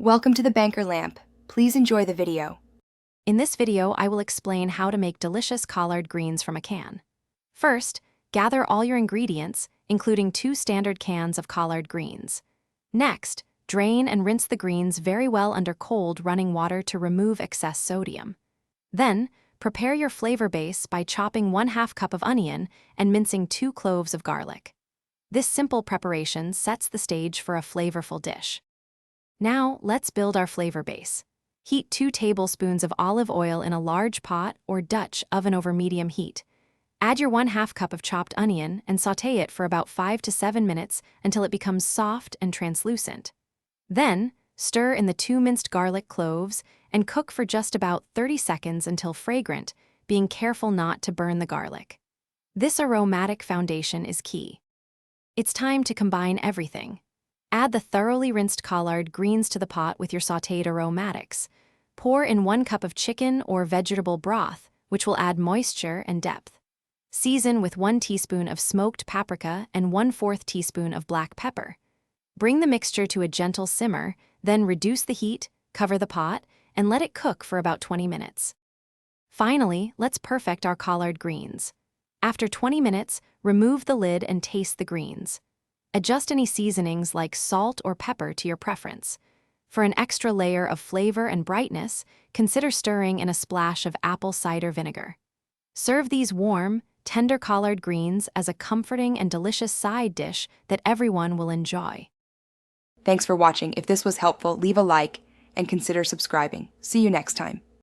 Welcome to the Banker Lamp. Please enjoy the video. In this video, I will explain how to make delicious collard greens from a can. First, gather all your ingredients, including 2 standard cans of collard greens. Next, drain and rinse the greens very well under cold running water to remove excess sodium. Then, prepare your flavor base by chopping 1/2 cup of onion and mincing 2 cloves of garlic. This simple preparation sets the stage for a flavorful dish. Now, let's build our flavor base. Heat 2 tablespoons of olive oil in a large pot or Dutch oven over medium heat. Add your 1/2 cup of chopped onion and sauté it for about 5 to 7 minutes until it becomes soft and translucent. Then, stir in the 2 minced garlic cloves and cook for just about 30 seconds until fragrant, being careful not to burn the garlic. This aromatic foundation is key. It's time to combine everything. Add the thoroughly rinsed collard greens to the pot with your sautéed aromatics. Pour in 1 cup of chicken or vegetable broth, which will add moisture and depth. Season with 1 teaspoon of smoked paprika and 1/4 teaspoon of black pepper. Bring the mixture to a gentle simmer, then reduce the heat, cover the pot, and let it cook for about 20 minutes. Finally, let's perfect our collard greens. After 20 minutes, remove the lid and taste the greens. Adjust any seasonings like salt or pepper to your preference. For an extra layer of flavor and brightness, consider stirring in a splash of apple cider vinegar. Serve these warm, tender collard greens as a comforting and delicious side dish that everyone will enjoy. Thanks for watching. If this was helpful, leave a like and consider subscribing. See you next time.